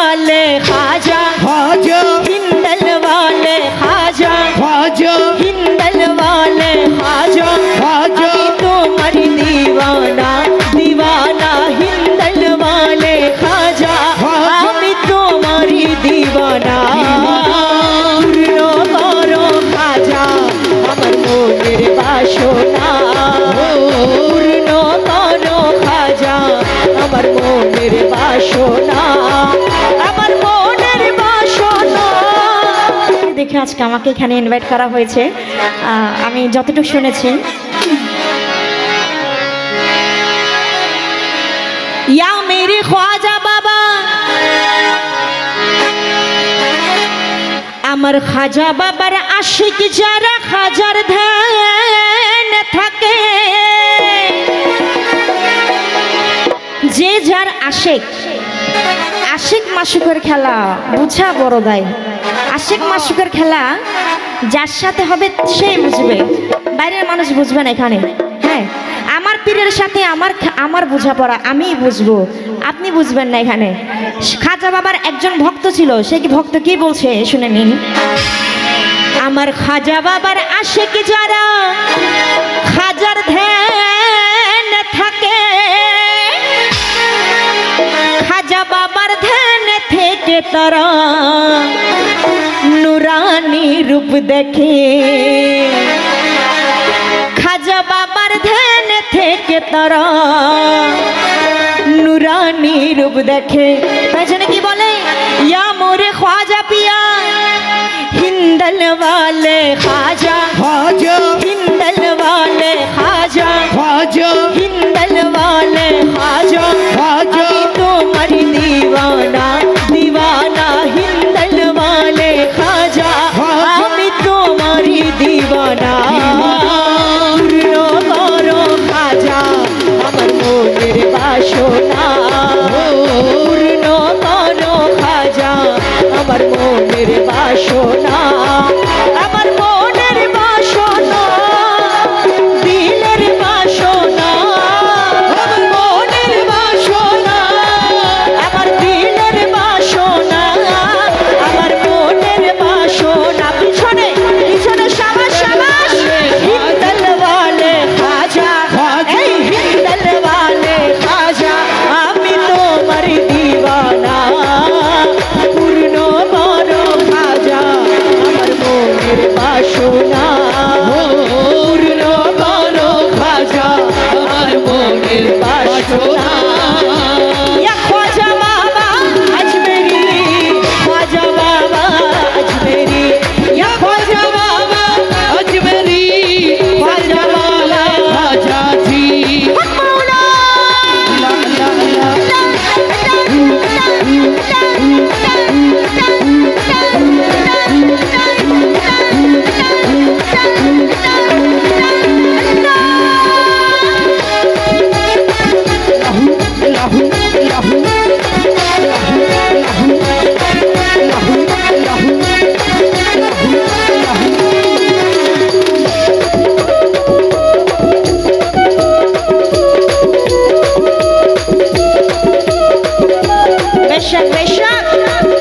वाले ख्वाजा ख्वाजा हिंदल वाले ख्वाजा ख्वाजा हिंदल वाले ख्वाजा ख्वाजा तुम्हारी दीवाना दीवाना हिंदल वाले ख्वाजा আমি তোমারি दीवाना पूर्ण करो ख्वाजा আমার মনের বাসনা पूर्ण करो ख्वाजा আমার মনের বাসনা আমার মনের বাসনা দেখে আজকে আমাকে এখানে ইনভাইট করা হয়েছে আমি যতটুকু শুনেছি या मेरे ख्वाजा बाबा আমার খাজা বাবার আশিক যারা খাজার ধ্যান থাকে যে যার আশিক আশিক মাসুকের খেলা বুঝা বড় দায় আশিক মাসুকের খেলা যার সাথে হবে সে বুঝবে বাইরের মানুষ বুঝবে না এখানে হ্যাঁ আমার পীরের সাথে আমার বোঝাপড়া আমিই বুঝবো আপনি বুঝবেন না এখানে খাজা বাবার একজন ভক্ত ছিল সে কি ভক্ত কি বলছে শুনে নিন আমার খাজা বাবার আশিক যারা খাজার ধ্যান থাকে খাজা বাবার ধ্যান থেকে তারা নুরানি রূপ দেখে খাজা বাবার ধ্যান থেকে তারা নুরানি রূপ দেখে তাই জন্য কি বলে ইয়া মোরে ख्वाजा पिया हिंदल वाले ख्वाजा ख्वाजा हिंदल वाले ख्वाजा ख्वाजा हिंदल वाले ख्वाजा ख्वाजा तुम्हारी दीवाना दीवाना हिंदल वाले ख्वाजा আমি তোমারি दीवाना বাসনা পূর্ণ করো খাজা আমার মনের বাসনা আমার মনের বাসনা দিলের বাসনা আমার মনের বাসনা আমার দিলের বাসনা আমার মনের বাসনা পিছনে পিছনে সাবাস সাবাস হিন্দল वाले খাজা এই হিন্দল वाले আমি তোমারি दीवाना পূর্ণ করো খাজা আমার মনের বাসনা পূর্ণ করো খাজা আমার মনের বাসনা ইয়া খ্বাজা বাবা আজমেরি খ্বাজা বাবা আজমেরি ইয়া খ্বাজা বাবা আজমেরি খ্বাজা বাবা খাজা জি মৌলা বেশক বেশক